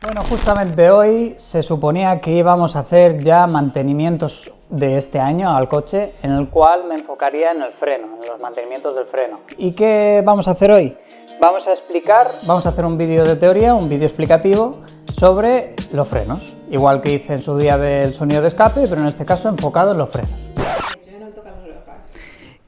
Bueno, justamente hoy se suponía que íbamos a hacer ya mantenimientos de este año al coche, en el cual me enfocaría en el freno, en los mantenimientos del freno. ¿Y qué vamos a hacer hoy? Vamos a hacer un vídeo de teoría, un vídeo explicativo sobre los frenos, igual que hice en su día del sonido de escape, pero en este caso enfocado en los frenos. Yo no toco las orejas.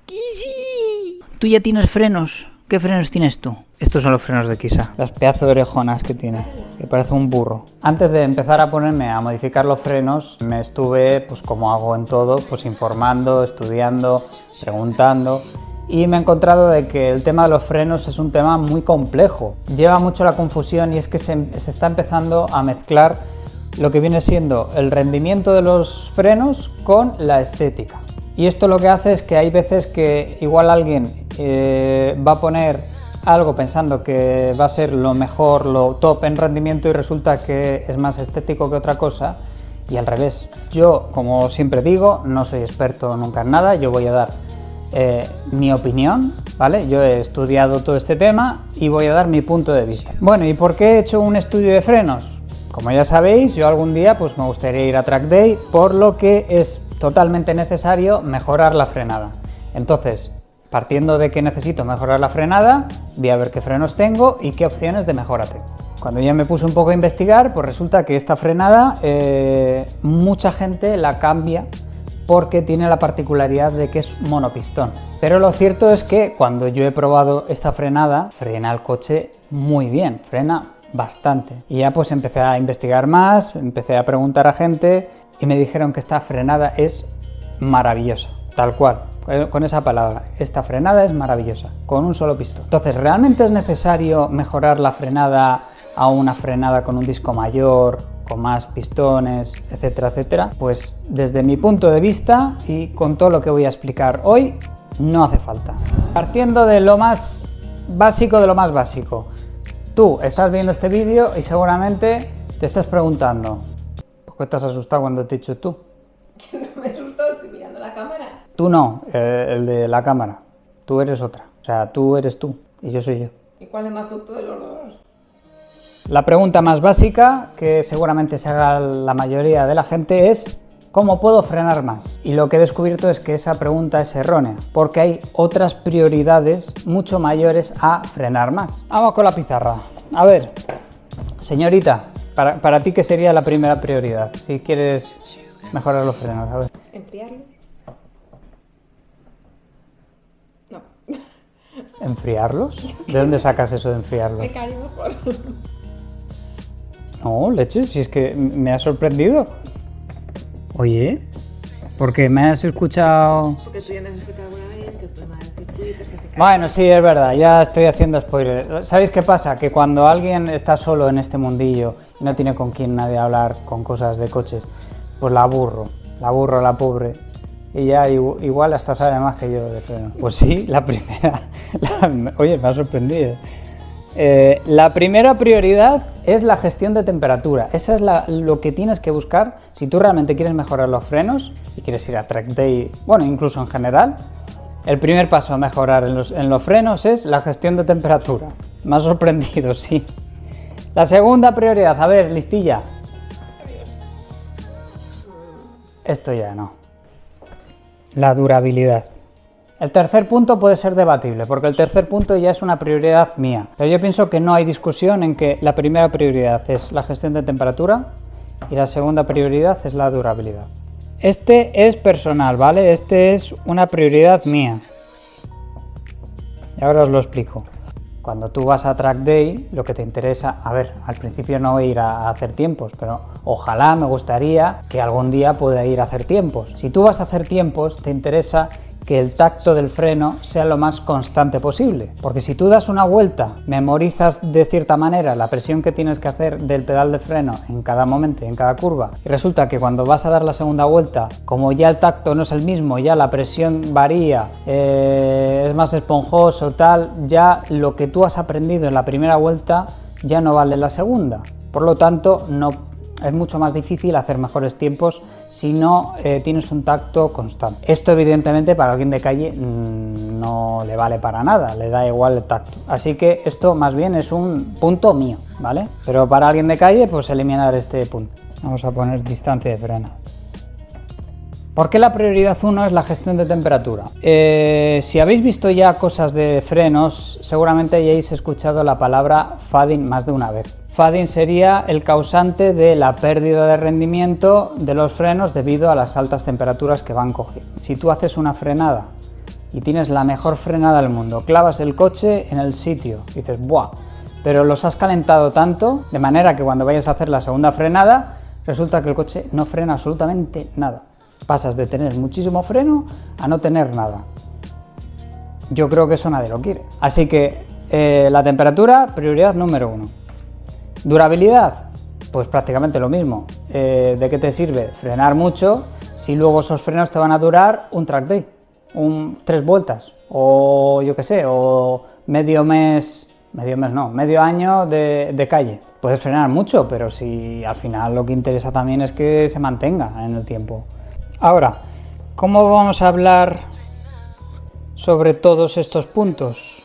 ¡Kisi! ¿Tú ya tienes frenos? ¿Qué frenos tienes tú? Estos son los frenos de Kisa, las pedazos de orejonas que tiene, que parece un burro. Antes de empezar a ponerme a modificar los frenos, me estuve, pues como hago en todo, pues informando, estudiando, preguntando, y me he encontrado de que el tema de los frenos es un tema muy complejo. Lleva mucho la confusión y es que se está empezando a mezclar lo que viene siendo el rendimiento de los frenos con la estética. Y esto lo que hace es que hay veces que igual alguien va a poner algo pensando que va a ser lo mejor, lo top en rendimiento y resulta que es más estético que otra cosa y al revés. Yo, como siempre digo, no soy experto nunca en nada, yo voy a dar mi opinión, ¿vale? Yo he estudiado todo este tema y voy a dar mi punto de vista. Bueno, ¿y por qué he hecho un estudio de frenos? Como ya sabéis, yo algún día pues me gustaría ir a Track Day, por lo que es totalmente necesario mejorar la frenada. Entonces, partiendo de que necesito mejorar la frenada, voy a ver qué frenos tengo y qué opciones de mejora tengo. Cuando ya me puse un poco a investigar, pues resulta que esta frenada mucha gente la cambia porque tiene la particularidad de que es monopistón. Pero lo cierto es que cuando yo he probado esta frenada, frena el coche muy bien, frena bastante. Y ya pues empecé a investigar más, empecé a preguntar a gente y me dijeron que esta frenada es maravillosa, tal cual. Con esa palabra, esta frenada es maravillosa, con un solo pistón. Entonces, ¿realmente es necesario mejorar la frenada a una frenada con un disco mayor, con más pistones, etcétera, etcétera? Pues desde mi punto de vista y con todo lo que voy a explicar hoy, no hace falta. Partiendo de lo más básico de lo más básico, tú estás viendo este vídeo y seguramente te estás preguntando, ¿por qué te has asustado cuando te he dicho tú? Que no me he asustado, estoy mirando la cámara. Tú no, el de la cámara. Tú eres otra. O sea, tú eres tú y yo soy yo. ¿Y cuál es más tonto de los dos? La pregunta más básica que seguramente se haga la mayoría de la gente es ¿cómo puedo frenar más? Y lo que he descubierto es que esa pregunta es errónea, porque hay otras prioridades mucho mayores a frenar más. Vamos con la pizarra. A ver, señorita, para ti, ¿qué sería la primera prioridad si quieres mejorar los frenos? A ver. ¿Enfriarlo? No. ¿Enfriarlos? ¿De dónde sacas eso de enfriarlos? Me caí mejor. No, leche, si es que me ha sorprendido. Oye, porque me has escuchado... Porque tú ya me has explicado alguna vez que es problema del circuito, que se cae. Bueno, sí, es verdad, ya estoy haciendo spoiler. ¿Sabéis qué pasa? Que cuando alguien está solo en este mundillo y no tiene con quién nadie hablar con cosas de coches, pues la aburro, la pobre. Y ya igual hasta sabe más que yo de freno. Pues sí, la primera... Oye, me ha sorprendido. La primera prioridad es la gestión de temperatura. Esa es lo que tienes que buscar si tú realmente quieres mejorar los frenos y quieres ir a Track Day, bueno, incluso en general. El primer paso a mejorar en los frenos es la gestión de temperatura. Me ha sorprendido, sí. La segunda prioridad, a ver, listilla. Esto ya no. La durabilidad. El tercer punto puede ser debatible, porque el tercer punto ya es una prioridad mía. Pero yo pienso que no hay discusión en que la primera prioridad es la gestión de temperatura y la segunda prioridad es la durabilidad. Este es personal, ¿vale? Este es una prioridad mía. Y ahora os lo explico. Cuando tú vas a Track Day, lo que te interesa, a ver, al principio no ir a hacer tiempos, pero ojalá me gustaría que algún día pueda ir a hacer tiempos. Si tú vas a hacer tiempos, te interesa que el tacto del freno sea lo más constante posible, porque si tú das una vuelta, memorizas de cierta manera la presión que tienes que hacer del pedal de freno en cada momento y en cada curva, y resulta que cuando vas a dar la segunda vuelta, como ya el tacto no es el mismo, ya la presión varía, es más esponjoso, tal, ya lo que tú has aprendido en la primera vuelta ya no vale en la segunda, por lo tanto no Es mucho más difícil hacer mejores tiempos si no tienes un tacto constante. Esto evidentemente para alguien de calle no le vale para nada, le da igual el tacto. Así que esto más bien es un punto mío, ¿vale? Pero para alguien de calle, pues eliminar este punto. Vamos a poner distancia de freno. ¿Por qué la prioridad 1 es la gestión de temperatura? Si habéis visto ya cosas de frenos, seguramente hayáis escuchado la palabra fading más de una vez. Fading sería el causante de la pérdida de rendimiento de los frenos debido a las altas temperaturas que van cogiendo. Si tú haces una frenada y tienes la mejor frenada del mundo, clavas el coche en el sitio y dices, ¡buah! Pero los has calentado tanto, de manera que cuando vayas a hacer la segunda frenada, resulta que el coche no frena absolutamente nada. Pasas de tener muchísimo freno a no tener nada. Yo creo que eso nadie lo quiere. Así que la temperatura, prioridad número 1. Durabilidad, pues prácticamente lo mismo. ¿De qué te sirve frenar mucho si luego esos frenos te van a durar un track day? 3 vueltas o yo qué sé, o medio año de calle. Puedes frenar mucho, pero si al final lo que interesa también es que se mantenga en el tiempo. Ahora, ¿cómo vamos a hablar sobre todos estos puntos?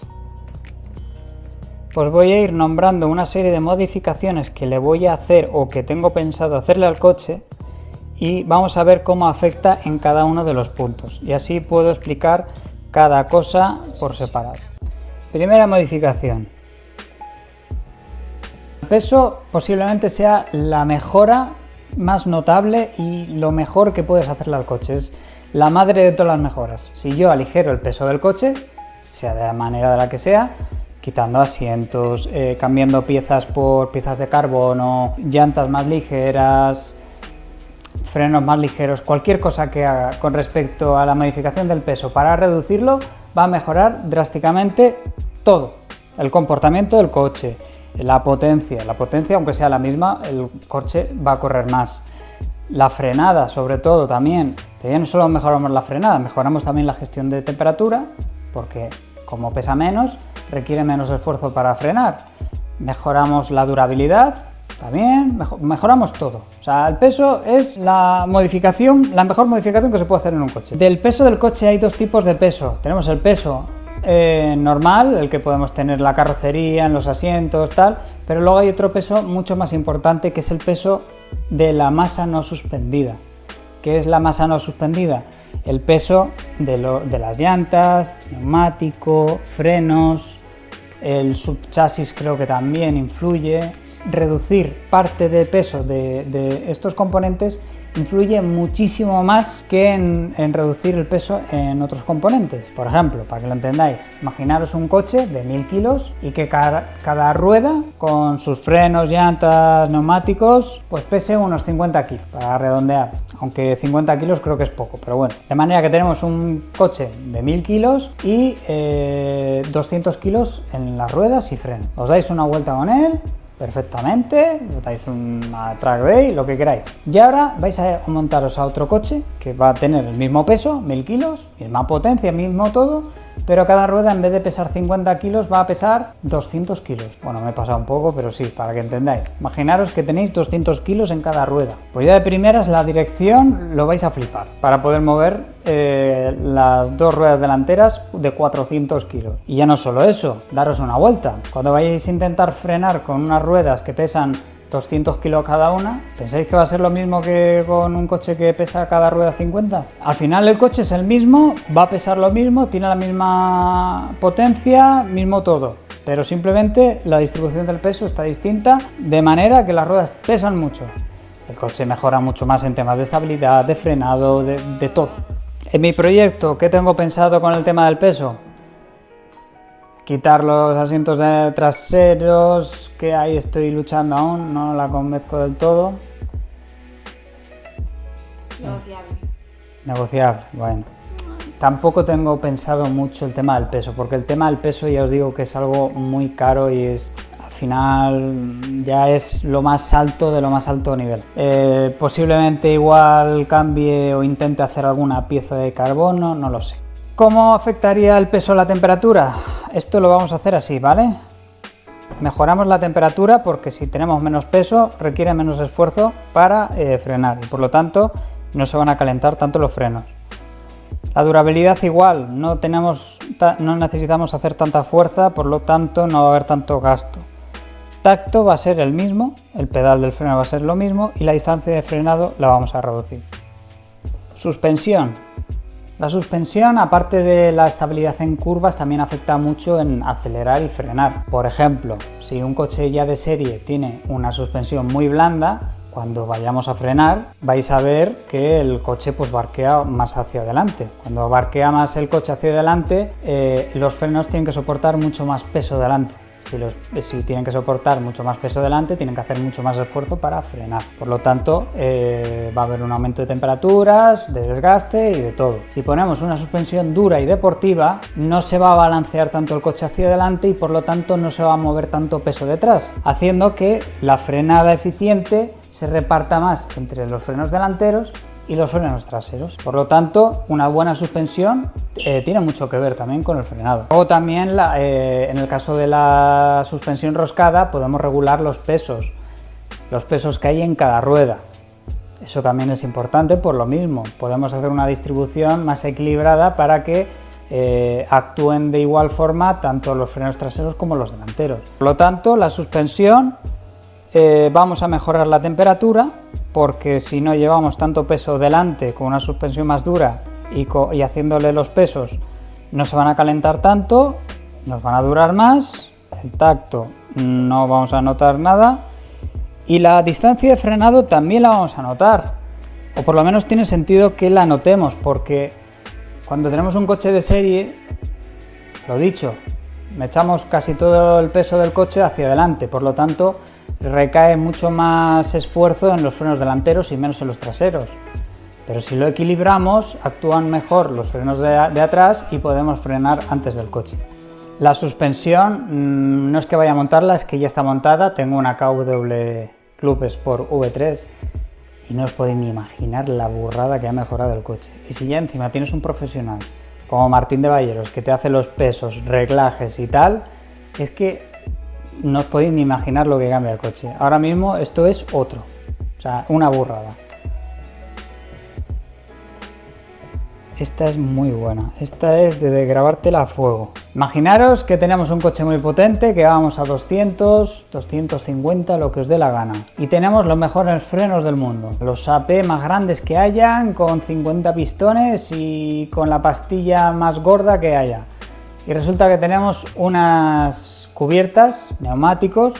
Pues voy a ir nombrando una serie de modificaciones que le voy a hacer o que tengo pensado hacerle al coche y vamos a ver cómo afecta en cada uno de los puntos y así puedo explicar cada cosa por separado. Primera modificación. El peso posiblemente sea la mejora más notable y lo mejor que puedes hacerle al coche. Es la madre de todas las mejoras. Si yo aligero el peso del coche, sea de la manera de la que sea, quitando asientos, cambiando piezas por piezas de carbono, llantas más ligeras, frenos más ligeros, cualquier cosa que haga con respecto a la modificación del peso para reducirlo, va a mejorar drásticamente todo. El comportamiento del coche, la potencia, aunque sea la misma, el coche va a correr más. La frenada, sobre todo, también, que ya no solo mejoramos la frenada, mejoramos también la gestión de temperatura, porque como pesa menos, requiere menos esfuerzo para frenar. Mejoramos la durabilidad, también, mejoramos todo. O sea, el peso es la mejor modificación que se puede hacer en un coche. Del peso del coche hay 2 tipos de peso. Tenemos el peso normal, el que podemos tener en la carrocería, en los asientos, tal, pero luego hay otro peso mucho más importante que es el peso de la masa no suspendida. ¿Qué es la masa no suspendida? El peso de las llantas, neumático, frenos, el subchasis creo que también influye. Reducir parte del peso de estos componentes influye muchísimo más que en reducir el peso en otros componentes. Por ejemplo, para que lo entendáis, imaginaros un coche de 1000 kilos y que cada rueda con sus frenos, llantas, neumáticos, pues pese unos 50 kilos, para redondear. Aunque 50 kilos creo que es poco, pero bueno. De manera que tenemos un coche de 1000 kilos y 200 kilos en las ruedas y frenos. Os dais una vuelta con él perfectamente, dais una track day, lo que queráis. Y ahora vais a montaros a otro coche que va a tener el mismo peso, 1000 kilos, misma potencia, mismo todo, pero cada rueda en vez de pesar 50 kilos va a pesar 200 kilos. Bueno, me he pasado un poco, pero sí, para que entendáis. Imaginaros que tenéis 200 kilos en cada rueda. Pues ya de primeras la dirección lo vais a flipar para poder mover las 2 ruedas delanteras de 400 kilos. Y ya no solo eso, daros una vuelta. Cuando vayáis a intentar frenar con unas ruedas que pesan 200 kilos cada una, ¿pensáis que va a ser lo mismo que con un coche que pesa cada rueda 50? Al final el coche es el mismo, va a pesar lo mismo, tiene la misma potencia, mismo todo, pero simplemente la distribución del peso está distinta, de manera que las ruedas pesan mucho. El coche mejora mucho más en temas de estabilidad, de frenado, de todo. En mi proyecto, ¿qué tengo pensado con el tema del peso? Quitar los asientos traseros, que ahí estoy luchando aún, no la convenzco del todo. Negociable, bueno. Tampoco tengo pensado mucho el tema del peso, porque el tema del peso ya os digo que es algo muy caro y es, al final ya es lo más alto de lo más alto nivel. Posiblemente igual cambie o intente hacer alguna pieza de carbono, no lo sé. ¿Cómo afectaría el peso a la temperatura? Esto lo vamos a hacer así, ¿vale? Mejoramos la temperatura porque si tenemos menos peso requiere menos esfuerzo para frenar y por lo tanto no se van a calentar tanto los frenos. La durabilidad igual, no necesitamos hacer tanta fuerza, por lo tanto no va a haber tanto gasto. Tacto va a ser el mismo, el pedal del freno va a ser lo mismo y la distancia de frenado la vamos a reducir. Suspensión. La suspensión, aparte de la estabilidad en curvas, también afecta mucho en acelerar y frenar. Por ejemplo, si un coche ya de serie tiene una suspensión muy blanda, cuando vayamos a frenar vais a ver que el coche pues barquea más hacia adelante. Cuando barquea más el coche hacia adelante, los frenos tienen que soportar mucho más peso delante. Si tienen que soportar mucho más peso delante, tienen que hacer mucho más esfuerzo para frenar. Por lo tanto, va a haber un aumento de temperaturas, de desgaste y de todo. Si ponemos una suspensión dura y deportiva, no se va a balancear tanto el coche hacia adelante y por lo tanto no se va a mover tanto peso detrás, haciendo que la frenada eficiente se reparta más entre los frenos delanteros y los frenos traseros. Por lo tanto, una buena suspensión tiene mucho que ver también con el frenado. Luego también en el caso de la suspensión roscada podemos regular los pesos que hay en cada rueda. Eso también es importante por lo mismo. Podemos hacer una distribución más equilibrada para que actúen de igual forma tanto los frenos traseros como los delanteros. Por lo tanto, la suspensión vamos a mejorar la temperatura porque si no llevamos tanto peso delante con una suspensión más dura y haciéndole los pesos no se van a calentar tanto, nos van a durar más, el tacto no vamos a notar nada y la distancia de frenado también la vamos a notar, o por lo menos tiene sentido que la notemos porque cuando tenemos un coche de serie, lo dicho, echamos casi todo el peso del coche hacia adelante, por lo tanto recae mucho más esfuerzo en los frenos delanteros y menos en los traseros. Pero si lo equilibramos, actúan mejor los frenos de atrás y podemos frenar antes del coche. La suspensión no es que vaya a montarla, es que ya está montada. Tengo una KW Club Sport V3 y no os podéis ni imaginar la burrada que ha mejorado el coche. Y si ya encima tienes un profesional como Martín de Balleros que te hace los pesos, reglajes y tal, es que no os podéis ni imaginar lo que cambia el coche. Ahora mismo esto es otro, o sea, una burrada. Esta es muy buena, esta es de grabártela a fuego. Imaginaros que tenemos un coche muy potente, que vamos a 200, 250, lo que os dé la gana. Y tenemos los mejores frenos del mundo, los AP más grandes que hayan, con 50 pistones y con la pastilla más gorda que haya. Y resulta que tenemos unas cubiertas, neumáticos,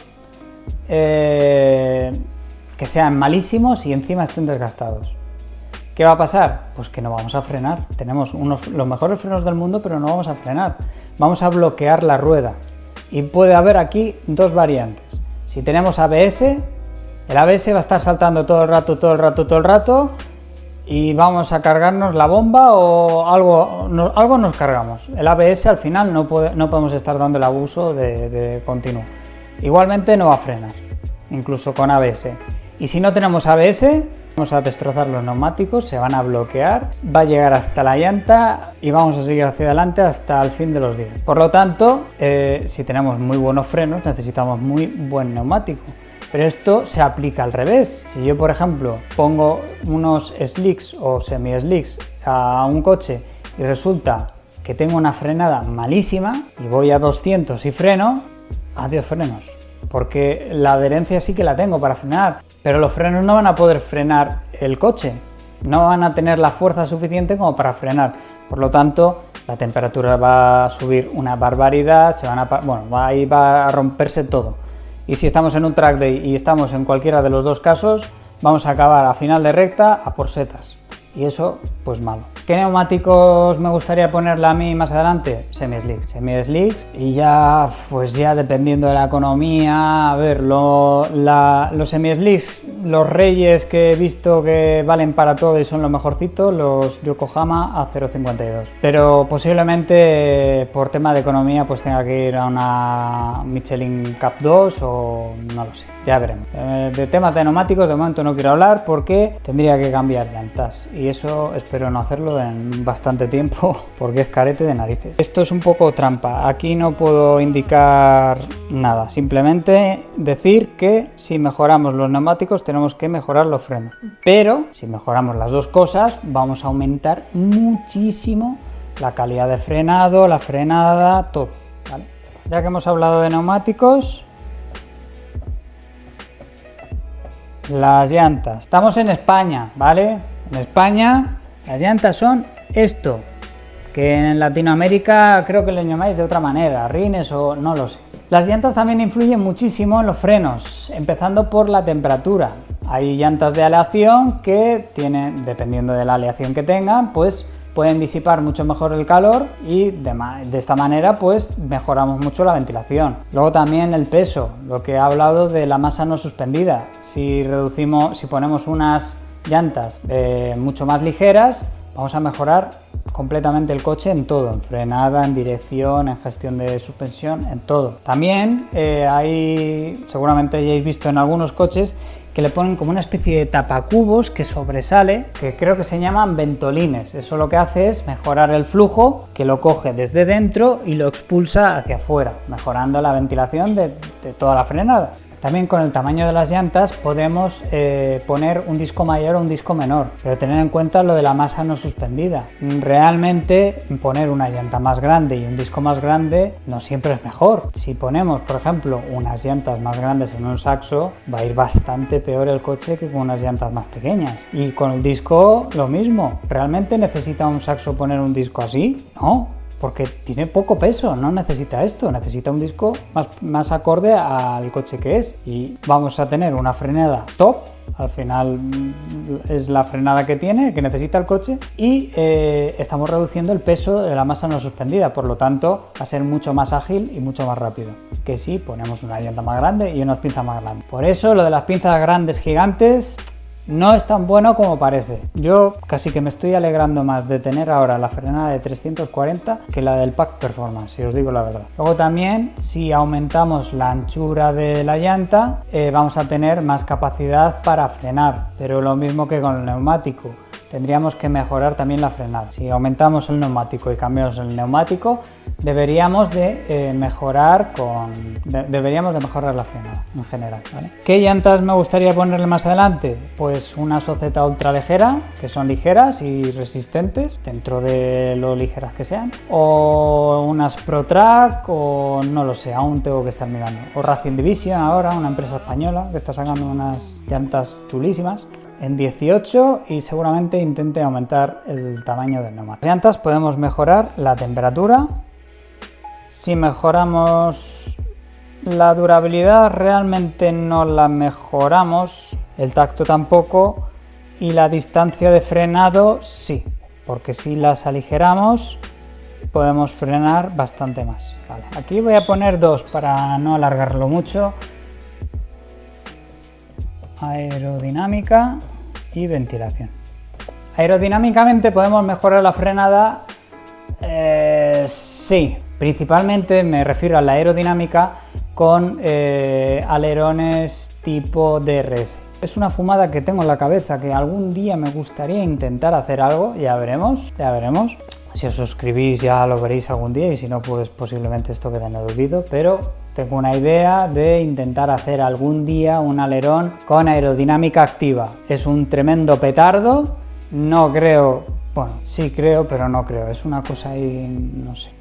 que sean malísimos y encima estén desgastados. ¿Qué va a pasar? Pues que no vamos a frenar. Tenemos los mejores frenos del mundo, pero no vamos a frenar. Vamos a bloquear la rueda. Y puede haber aquí dos variantes. Si tenemos ABS, el ABS va a estar saltando todo el rato, y vamos a cargarnos la bomba o algo nos cargamos. El ABS al final no podemos estar dando el abuso de continuo. Igualmente no va a frenar, incluso con ABS. Y si no tenemos ABS, vamos a destrozar los neumáticos, se van a bloquear, va a llegar hasta la llanta y vamos a seguir hacia adelante hasta el fin de los días. Por lo tanto, si tenemos muy buenos frenos, necesitamos muy buen neumático. Pero esto se aplica al revés. Si yo, por ejemplo, pongo unos slicks o semi-slicks a un coche y resulta que tengo una frenada malísima y voy a 200 y freno, adiós frenos. Porque la adherencia sí que la tengo para frenar, pero los frenos no van a poder frenar el coche. No van a tener la fuerza suficiente como para frenar. Por lo tanto, la temperatura va a subir una barbaridad, ahí va a romperse todo. Y si estamos en un track day y estamos en cualquiera de los dos casos, vamos a acabar a final de recta a por setas. Y eso, pues malo. ¿Qué neumáticos me gustaría ponerle a mí más adelante? Semi-slicks. Y ya, pues ya dependiendo de la economía, a ver, los semi-slicks, los reyes que he visto que valen para todo y son lo mejorcito, los Yokohama A052. Pero posiblemente por tema de economía pues tenga que ir a una Michelin Cup 2 o no lo sé, ya veremos. De temas de neumáticos de momento no quiero hablar porque tendría que cambiar llantas y eso espero no hacerlo uso en bastante tiempo porque es carete de narices. Esto es un poco trampa, aquí no puedo indicar nada, simplemente decir que si mejoramos los neumáticos tenemos que mejorar los frenos, pero si mejoramos las dos cosas vamos a aumentar muchísimo la calidad de frenado, la frenada, todo, ¿vale? Ya que hemos hablado de neumáticos, las llantas. Estamos en España, ¿vale? En España las llantas son esto, que en Latinoamérica creo que lo llamáis de otra manera, rines o no lo sé. Las llantas también influyen muchísimo en los frenos, empezando por la temperatura. Hay llantas de aleación que tienen, dependiendo de la aleación que tengan, pues pueden disipar mucho mejor el calor y de esta manera pues mejoramos mucho la ventilación. Luego también el peso, lo que he hablado de la masa no suspendida. Si ponemos unas llantas mucho más ligeras, vamos a mejorar completamente el coche en todo, en frenada, en dirección, en gestión de suspensión, en todo. También seguramente hayáis visto en algunos coches que le ponen como una especie de tapacubos que sobresale, que creo que se llaman ventolines. Eso lo que hace es mejorar el flujo, que lo coge desde dentro y lo expulsa hacia afuera, mejorando la ventilación de toda la frenada. También con el tamaño de las llantas podemos poner un disco mayor o un disco menor, pero tener en cuenta lo de la masa no suspendida. Realmente poner una llanta más grande y un disco más grande no siempre es mejor. Si ponemos, por ejemplo, unas llantas más grandes en un Saxo, va a ir bastante peor el coche que con unas llantas más pequeñas. Y con el disco lo mismo. ¿Realmente necesita un Saxo poner un disco así? No. Porque tiene poco peso, no necesita esto, necesita un disco más acorde al coche que es. Y vamos a tener una frenada top, al final es la frenada que necesita el coche, y estamos reduciendo el peso de la masa no suspendida, por lo tanto va a ser mucho más ágil y mucho más rápido que si ponemos una llanta más grande y unas pinzas más grandes. Por eso lo de las pinzas grandes gigantes no es tan bueno como parece. Yo casi que me estoy alegrando más de tener ahora la frenada de 340 que la del Pack Performance, si os digo la verdad. Luego también, si aumentamos la anchura de la llanta, vamos a tener más capacidad para frenar, pero lo mismo que con el neumático. Tendríamos que mejorar también la frenada. Si aumentamos el neumático y cambiamos el neumático, deberíamos de mejorar la frenada en general, ¿vale? ¿Qué llantas me gustaría ponerle más adelante? Pues una Soceta ultra ligera, que son ligeras y resistentes dentro de lo ligeras que sean, o unas ProTrack, o no lo sé, aún tengo que estar mirando, o Racing Division ahora, una empresa española que está sacando unas llantas chulísimas en 18, y seguramente intente aumentar el tamaño del neumático. Las llantas podemos mejorar la temperatura. Si mejoramos la durabilidad, realmente no la mejoramos, el tacto tampoco, y la distancia de frenado sí, porque si las aligeramos podemos frenar bastante más. Vale, aquí voy a poner dos para no alargarlo mucho. Aerodinámica y ventilación. Aerodinámicamente podemos mejorar la frenada, sí, principalmente me refiero a la aerodinámica con alerones tipo DRS. Es una fumada que tengo en la cabeza, que algún día me gustaría intentar hacer algo, ya veremos. Si os suscribís ya lo veréis algún día, y si no, pues posiblemente esto quede en el olvido, pero tengo una idea de intentar hacer algún día un alerón con aerodinámica activa. Es un tremendo petardo, no creo, bueno, sí creo, pero no creo, es una cosa ahí, no sé.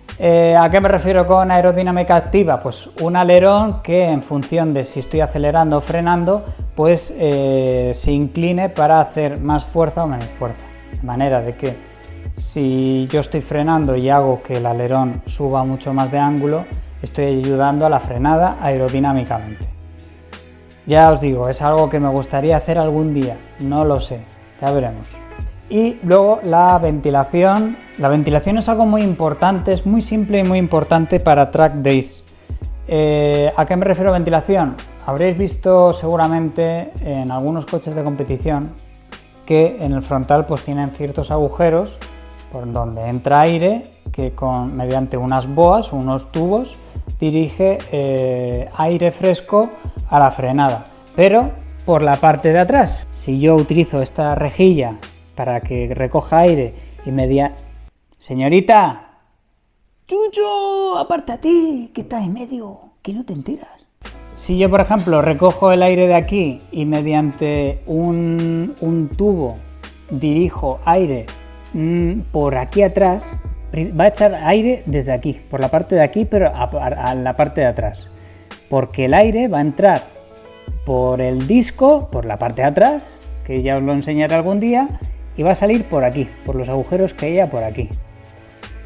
¿A qué me refiero con aerodinámica activa? Pues un alerón que, en función de si estoy acelerando o frenando, pues se incline para hacer más fuerza o menos fuerza. De manera de que si yo estoy frenando y hago que el alerón suba mucho más de ángulo, estoy ayudando a la frenada aerodinámicamente. Ya os digo, es algo que me gustaría hacer algún día, no lo sé, ya veremos. Y luego la ventilación. La ventilación es algo muy importante, es muy simple y muy importante para track days. ¿A qué me refiero a ventilación? Habréis visto seguramente en algunos coches de competición que en el frontal pues tienen ciertos agujeros por donde entra aire, que mediante unas boas, unos tubos, dirige aire fresco a la frenada, pero por la parte de atrás. Si yo utilizo esta rejilla para que recoja aire y media... Señorita, Chucho, apártate, que estás en medio, que no te enteras. Si yo, por ejemplo, recojo el aire de aquí y mediante un tubo dirijo aire por aquí atrás, va a echar aire desde aquí, por la parte de aquí, pero a la parte de atrás. Porque el aire va a entrar por el disco, por la parte de atrás, que ya os lo enseñaré algún día, y va a salir por aquí, por los agujeros que haya por aquí.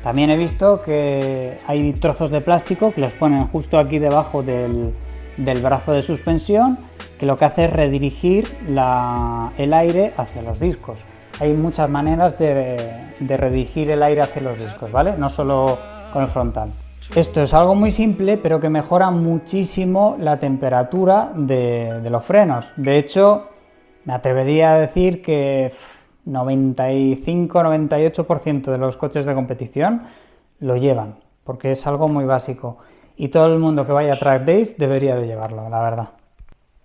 También he visto que hay trozos de plástico que los ponen justo aquí debajo del brazo de suspensión, que lo que hace es redirigir el aire hacia los discos. Hay muchas maneras de redirigir el aire hacia los discos, ¿vale? No solo con el frontal. Esto es algo muy simple, pero que mejora muchísimo la temperatura de los frenos. De hecho, me atrevería a decir que 95-98% de los coches de competición lo llevan, porque es algo muy básico. Y todo el mundo que vaya a Track Days debería de llevarlo, la verdad.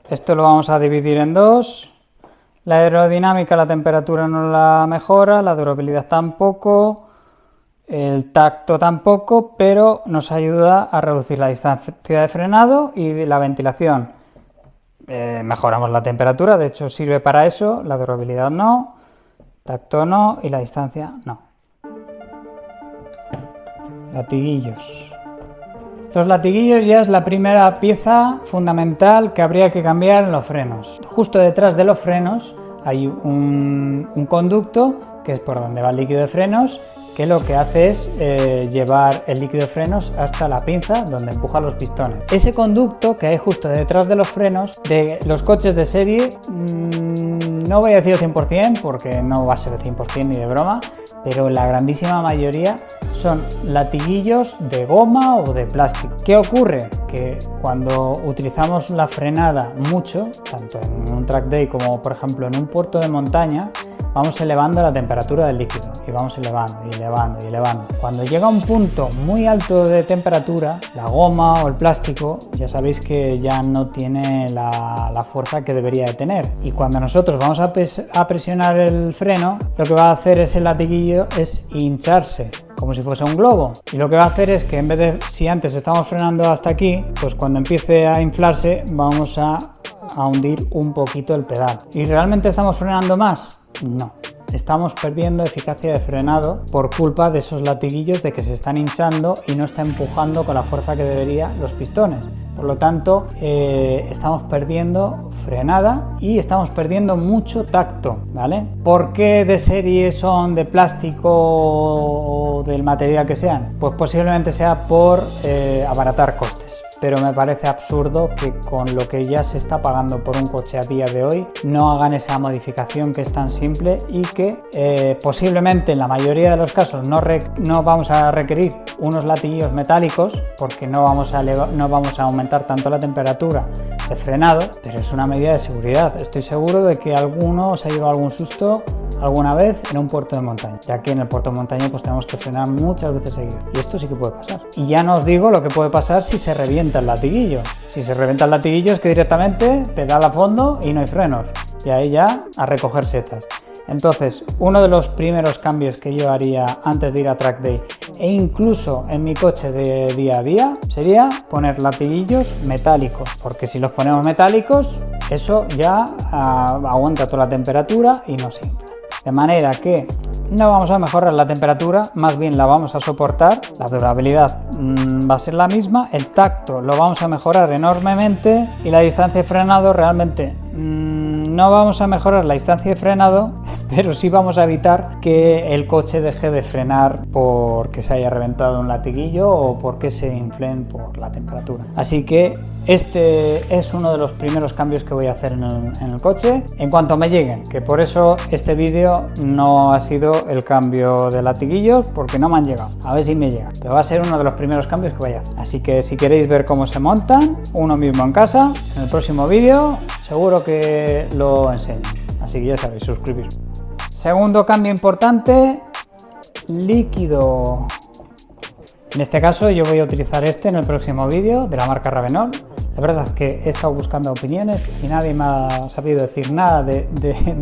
Esto lo vamos a dividir en dos. La aerodinámica, la temperatura no la mejora, la durabilidad tampoco, el tacto tampoco, pero nos ayuda a reducir la distancia de frenado y la ventilación. Mejoramos la temperatura, de hecho sirve para eso, la durabilidad no, tacto no y la distancia no. Latiguillos. Los latiguillos ya es la primera pieza fundamental que habría que cambiar en los frenos. Justo detrás de los frenos hay un conducto que es por donde va el líquido de frenos, que lo que hace es llevar el líquido de frenos hasta la pinza donde empuja los pistones. Ese conducto que hay justo detrás de los frenos de los coches de serie, no voy a decir el 100% porque no va a ser el 100% ni de broma, pero la grandísima mayoría son latiguillos de goma o de plástico. ¿Qué ocurre? Que cuando utilizamos la frenada mucho, tanto en un track day como por ejemplo en un puerto de montaña, vamos elevando la temperatura del líquido y vamos elevando y elevando y elevando. Cuando llega a un punto muy alto de temperatura, la goma o el plástico ya sabéis que ya no tiene la fuerza que debería de tener. Y cuando nosotros vamos a presionar el freno, lo que va a hacer ese latiguillo es hincharse, como si fuese un globo. Y lo que va a hacer es que en vez de, si antes estamos frenando hasta aquí, pues cuando empiece a inflarse vamos a hundir un poquito el pedal. ¿Y realmente estamos frenando más? No, estamos perdiendo eficacia de frenado por culpa de esos latiguillos de que se están hinchando y no está empujando con la fuerza que debería los pistones. Por lo tanto, estamos perdiendo frenada y estamos perdiendo mucho tacto, ¿vale? ¿Por qué de serie son de plástico o del material que sean? Pues posiblemente sea por abaratar costes. Pero me parece absurdo que con lo que ya se está pagando por un coche a día de hoy no hagan esa modificación que es tan simple y que posiblemente en la mayoría de los casos no vamos a requerir unos latiguillos metálicos porque no vamos a aumentar tanto la temperatura de frenado, pero es una medida de seguridad. Estoy seguro de que alguno se ha llevado algún susto alguna vez en un puerto de montaña, ya que en el puerto de montaña pues tenemos que frenar muchas veces seguidas y esto sí que puede pasar. Y ya no os digo lo que puede pasar si se revienta el latiguillo. Si se revienta el latiguillo es que directamente pedala a fondo y no hay frenos y ahí ya a recoger setas. Entonces, uno de los primeros cambios que yo haría antes de ir a Track Day e incluso en mi coche de día a día sería poner latiguillos metálicos, porque si los ponemos metálicos eso ya aguanta toda la temperatura y no se infla. De manera que no vamos a mejorar la temperatura, más bien la vamos a soportar, la durabilidad va a ser la misma, el tacto lo vamos a mejorar enormemente y la distancia de frenado realmente no vamos a mejorar la distancia de frenado, pero sí vamos a evitar que el coche deje de frenar porque se haya reventado un latiguillo o porque se inflen por la temperatura. Así que este es uno de los primeros cambios que voy a hacer en el coche en cuanto me lleguen, que por eso este vídeo no ha sido el cambio de latiguillos porque no me han llegado. A ver si me llega, pero va a ser uno de los primeros cambios que voy a hacer. Así que si queréis ver cómo se montan uno mismo en casa, en el próximo vídeo seguro que lo enseño. Así que ya sabéis, suscribiros. Segundo cambio importante, líquido. En este caso yo voy a utilizar en el próximo vídeo de la marca Ravenol. La verdad es que he estado buscando opiniones y nadie me ha sabido decir nada de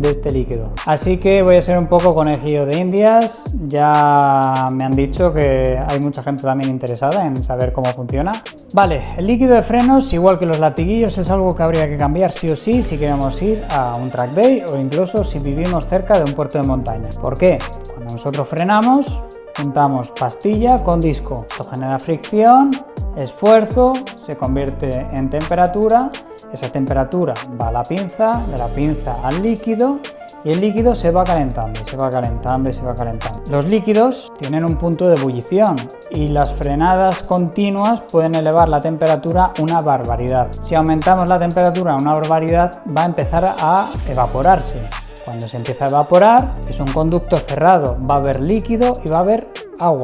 este líquido. Así que voy a ser un poco conejillo de indias. Ya me han dicho que hay mucha gente también interesada en saber cómo funciona. Vale, el líquido de frenos, igual que los latiguillos, es algo que habría que cambiar sí o sí si queremos ir a un track day o incluso si vivimos cerca de un puerto de montaña. ¿Por qué? Cuando nosotros frenamos, juntamos pastilla con disco. Esto genera fricción, esfuerzo, se convierte en temperatura, esa temperatura va a la pinza, de la pinza al líquido y el líquido se va calentando y se va calentando y se va calentando. Los líquidos tienen un punto de ebullición y las frenadas continuas pueden elevar la temperatura una barbaridad. Si aumentamos la temperatura una barbaridad, va a empezar a evaporarse. Cuando se empieza a evaporar, es un conducto cerrado, va a haber líquido y va a haber agua.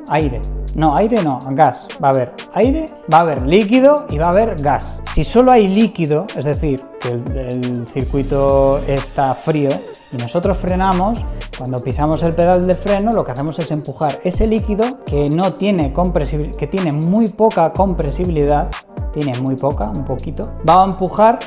Aire. No, aire no, gas. Va a haber aire, va a haber líquido y va a haber gas. Si solo hay líquido, es decir, que el circuito está frío y nosotros frenamos, cuando pisamos el pedal del freno, lo que hacemos es empujar ese líquido que no tiene compresibilidad, que tiene muy poca compresibilidad, un poquito, va a empujar.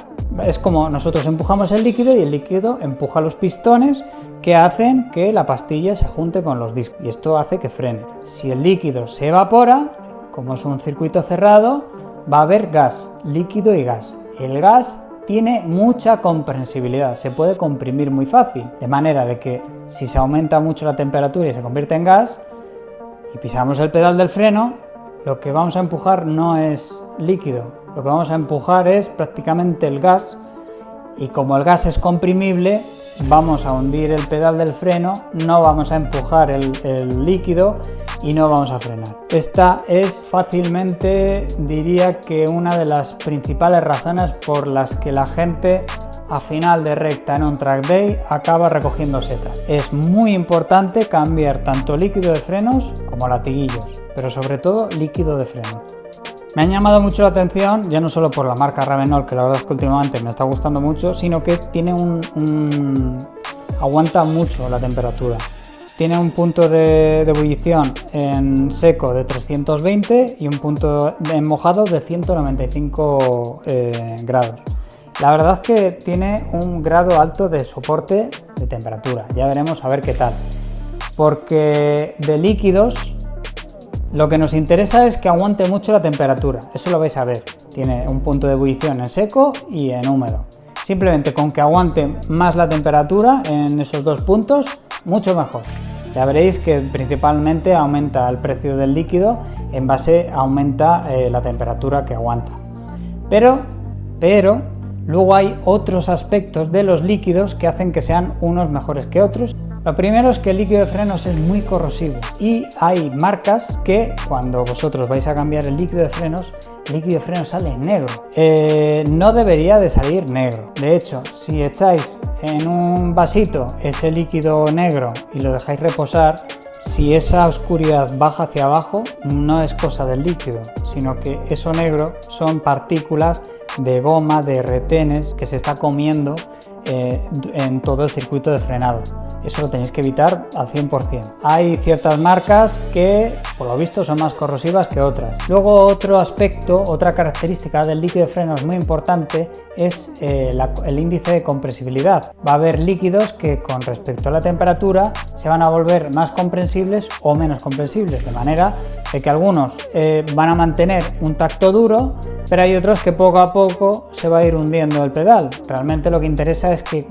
Es como nosotros empujamos el líquido y el líquido empuja los pistones que hacen que la pastilla se junte con los discos y esto hace que frene. Si el líquido se evapora, como es un circuito cerrado, va a haber gas, líquido y gas. El gas tiene mucha compresibilidad, se puede comprimir muy fácil, de manera de que si se aumenta mucho la temperatura y se convierte en gas y pisamos el pedal del freno, lo que vamos a empujar no es líquido, lo que vamos a empujar es prácticamente el gas y como el gas es comprimible, vamos a hundir el pedal del freno, no vamos a empujar el líquido y no vamos a frenar. Esta es fácilmente, diría que una de las principales razones por las que la gente a final de recta en un track day acaba recogiendo setas. Es muy importante cambiar tanto líquido de frenos como latiguillos, pero sobre todo líquido de frenos. Me ha llamado mucho la atención, ya no solo por la marca Ravenol, que la verdad es que últimamente me está gustando mucho, sino que tiene aguanta mucho la temperatura. Tiene un punto de ebullición en seco de 320 y un punto en mojado de 195 grados. La verdad es que tiene un grado alto de soporte de temperatura, ya veremos a ver qué tal. Porque de líquidos, lo que nos interesa es que aguante mucho la temperatura, eso lo vais a ver. Tiene un punto de ebullición en seco y en húmedo. Simplemente con que aguante más la temperatura en esos dos puntos, mucho mejor. Ya veréis que principalmente aumenta el precio del líquido, en base aumenta la temperatura que aguanta. Pero luego hay otros aspectos de los líquidos que hacen que sean unos mejores que otros. Lo primero es que el líquido de frenos es muy corrosivo y hay marcas que cuando vosotros vais a cambiar el líquido de frenos sale negro. No debería de salir negro. De hecho, si echáis en un vasito ese líquido negro y lo dejáis reposar, si esa oscuridad baja hacia abajo, no es cosa del líquido, sino que eso negro son partículas de goma, de retenes que se está comiendo en todo el circuito de frenado. Eso lo tenéis que evitar al 100%. Hay ciertas marcas que, por lo visto, son más corrosivas que otras. Luego, otro aspecto, otra característica del líquido de frenos muy importante es el índice de compresibilidad. Va a haber líquidos que, con respecto a la temperatura, se van a volver más comprensibles o menos comprensibles, de manera de que algunos van a mantener un tacto duro, pero hay otros que poco a poco se va a ir hundiendo el pedal. Realmente lo que interesa es que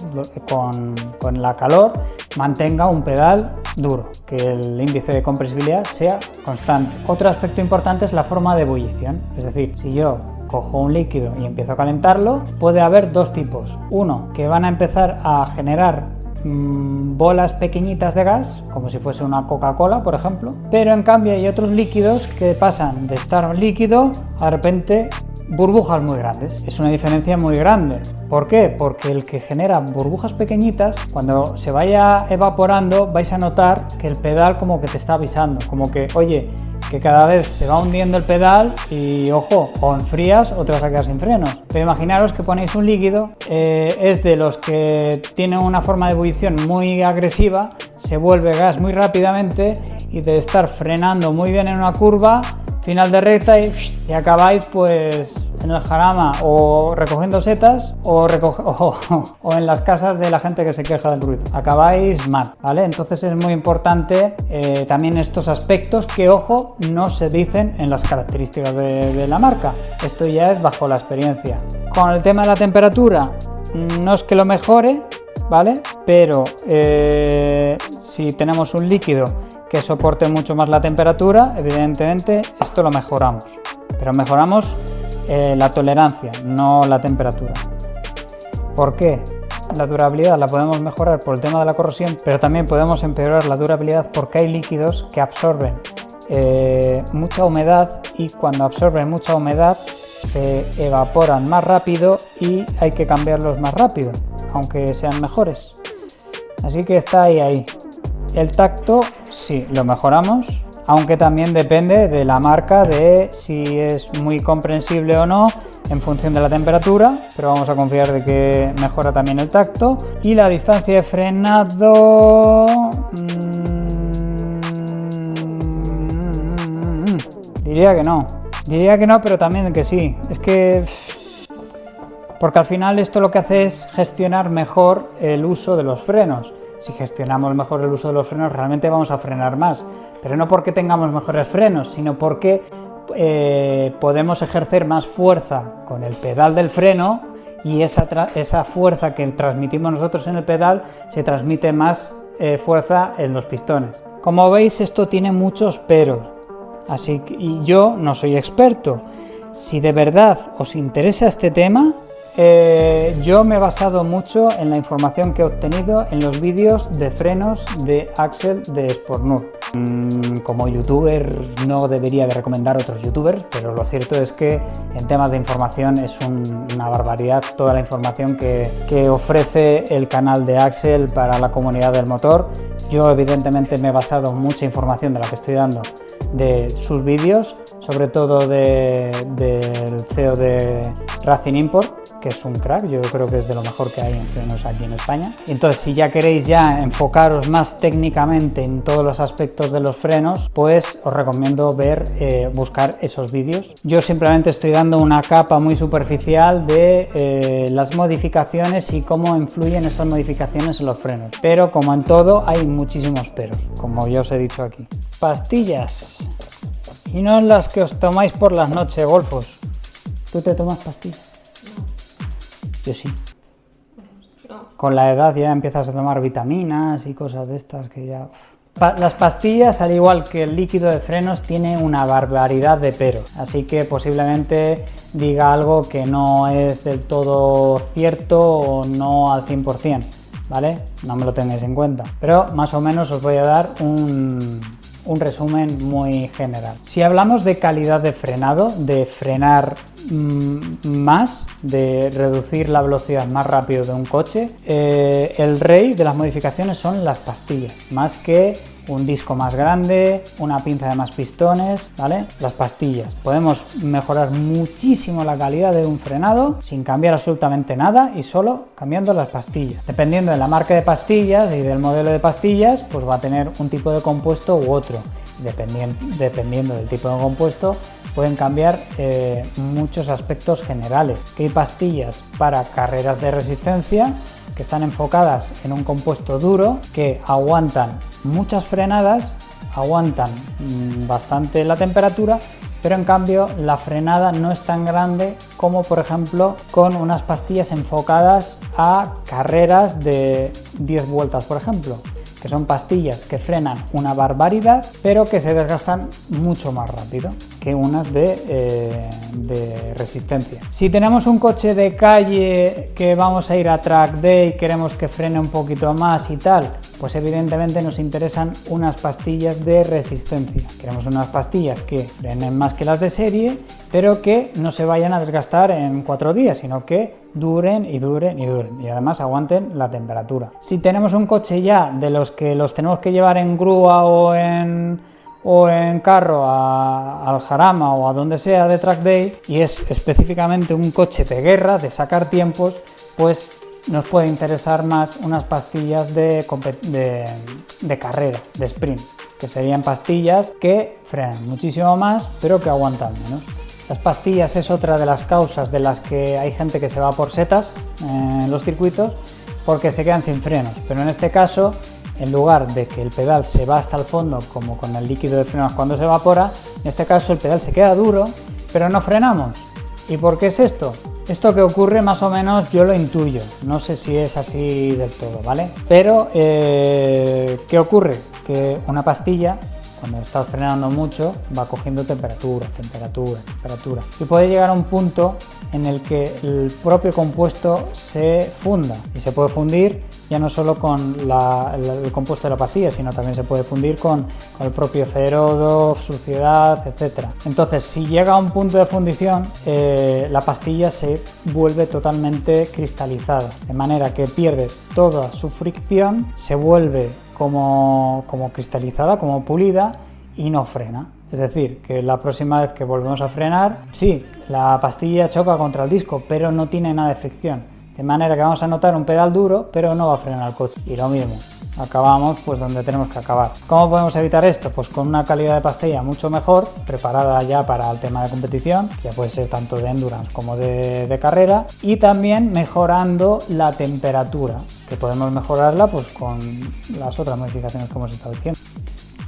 con la calor mantenga un pedal duro, que el índice de compresibilidad sea constante. Otro aspecto importante es la forma de ebullición, es decir, si yo cojo un líquido y empiezo a calentarlo, puede haber dos tipos. Uno, que van a empezar a generar bolas pequeñitas de gas, como si fuese una Coca-Cola, por ejemplo, pero en cambio hay otros líquidos que pasan de estar líquido a de repente burbujas muy grandes. Es una diferencia muy grande. ¿Por qué? Porque el que genera burbujas pequeñitas, cuando se vaya evaporando, vais a notar que el pedal como que te está avisando, como que, oye, que cada vez se va hundiendo el pedal y, ojo, o enfrías o te vas a quedar sin frenos. Pero imaginaros que ponéis un líquido, es de los que tiene una forma de ebullición muy agresiva, se vuelve gas muy rápidamente y de estar frenando muy bien en una curva, final de recta y acabáis pues en el jarama o recogiendo setas o en las casas de la gente que se queja del ruido. Acabáis mal, ¿vale? Entonces es muy importante también estos aspectos que, ojo, no se dicen en las características de la marca. Esto ya es bajo la experiencia. Con el tema de la temperatura, no es que lo mejore, ¿vale? Pero si tenemos un líquido que soporte mucho más la temperatura, evidentemente esto lo mejoramos. Pero mejoramos la tolerancia, no la temperatura. ¿Por qué? La durabilidad la podemos mejorar por el tema de la corrosión, pero también podemos empeorar la durabilidad porque hay líquidos que absorben mucha humedad y cuando absorben mucha humedad se evaporan más rápido y hay que cambiarlos más rápido, aunque sean mejores. Así que está ahí. El tacto sí, lo mejoramos, aunque también depende de la marca, de si es muy comprensible o no, en función de la temperatura, pero vamos a confiar de que mejora también el tacto. Y la distancia de frenado... diría que no, pero también que sí. Es que... porque al final esto lo que hace es gestionar mejor el uso de los frenos. Si gestionamos mejor el uso de los frenos, realmente vamos a frenar más. Pero no porque tengamos mejores frenos, sino porque podemos ejercer más fuerza con el pedal del freno y esa fuerza que transmitimos nosotros en el pedal se transmite más fuerza en los pistones. Como veis, esto tiene muchos peros. Así que, y yo no soy experto. Si de verdad os interesa este tema, yo me he basado mucho en la información que he obtenido en los vídeos de frenos de Axel de Sportnur. Como youtuber no debería de recomendar a otros youtubers, pero lo cierto es que en temas de información es una barbaridad toda la información que ofrece el canal de Axel para la comunidad del motor. Yo evidentemente me he basado en mucha información de la que estoy dando de sus vídeos, sobre todo del CEO de Racing Import, que es un crack, yo creo que es de lo mejor que hay en frenos aquí en España. Entonces, si ya queréis enfocaros más técnicamente en todos los aspectos de los frenos, pues os recomiendo buscar esos vídeos. Yo simplemente estoy dando una capa muy superficial de las modificaciones y cómo influyen esas modificaciones en los frenos. Pero como en todo, hay muchísimos peros, como ya os he dicho aquí. Pastillas. Y no las que os tomáis por las noches, golfos. ¿Tú te tomas pastillas? Yo sí. No. Con la edad ya empiezas a tomar vitaminas y cosas de estas que ya... Las pastillas, al igual que el líquido de frenos, tiene una barbaridad de peros. Así que posiblemente diga algo que no es del todo cierto o no al 100%, ¿vale? No me lo tengáis en cuenta. Pero más o menos os voy a dar un resumen muy general. Si hablamos de calidad de frenado, de frenar más, de reducir la velocidad más rápido de un coche, el rey de las modificaciones son las pastillas, más que un disco más grande, una pinza de más pistones, ¿vale? Las pastillas. Podemos mejorar muchísimo la calidad de un frenado sin cambiar absolutamente nada y solo cambiando las pastillas. Dependiendo de la marca de pastillas y del modelo de pastillas, pues va a tener un tipo de compuesto u otro. Dependiendo del tipo de compuesto, pueden cambiar muchos aspectos generales. Que hay pastillas para carreras de resistencia que están enfocadas en un compuesto duro, que aguantan muchas frenadas, aguantan bastante la temperatura, pero en cambio la frenada no es tan grande como por ejemplo con unas pastillas enfocadas a carreras de 10 vueltas, por ejemplo, que son pastillas que frenan una barbaridad, pero que se desgastan mucho más rápido que unas de resistencia. Si tenemos un coche de calle que vamos a ir a track day y queremos que frene un poquito más y tal, pues evidentemente nos interesan unas pastillas de resistencia. Queremos unas pastillas que frenen más que las de serie, pero que no se vayan a desgastar en 4 días, sino que duren y duren y duren, y además aguanten la temperatura. Si tenemos un coche ya de los que los tenemos que llevar en grúa o en carro al jarama o a donde sea de track day, y es específicamente un coche de guerra, de sacar tiempos, pues nos puede interesar más unas pastillas de carrera, de sprint, que serían pastillas que frenan muchísimo más, pero que aguantan menos. Las pastillas es otra de las causas de las que hay gente que se va por setas en los circuitos porque se quedan sin frenos, pero en este caso, en lugar de que el pedal se va hasta el fondo como con el líquido de frenos cuando se evapora, en este caso el pedal se queda duro, pero no frenamos. ¿Y por qué es esto? Esto que ocurre más o menos yo lo intuyo, no sé si es así del todo, ¿vale? Pero, ¿qué ocurre? Que una pastilla, cuando estás frenando mucho, va cogiendo temperatura y puede llegar a un punto en el que el propio compuesto se funda y se puede fundir ya no solo con el compuesto de la pastilla, sino también se puede fundir con el propio cerodo, suciedad, etc. Entonces, si llega a un punto de fundición, la pastilla se vuelve totalmente cristalizada, de manera que pierde toda su fricción, se vuelve como cristalizada, como pulida y no frena. Es decir, que la próxima vez que volvemos a frenar, sí, la pastilla choca contra el disco, pero no tiene nada de fricción. De manera que vamos a notar un pedal duro, pero no va a frenar el coche. Y lo mismo, acabamos pues donde tenemos que acabar. ¿Cómo podemos evitar esto? Pues con una calidad de pastilla mucho mejor, preparada ya para el tema de competición, que ya puede ser tanto de endurance como de carrera, y también mejorando la temperatura, que podemos mejorarla pues con las otras modificaciones que hemos estado diciendo.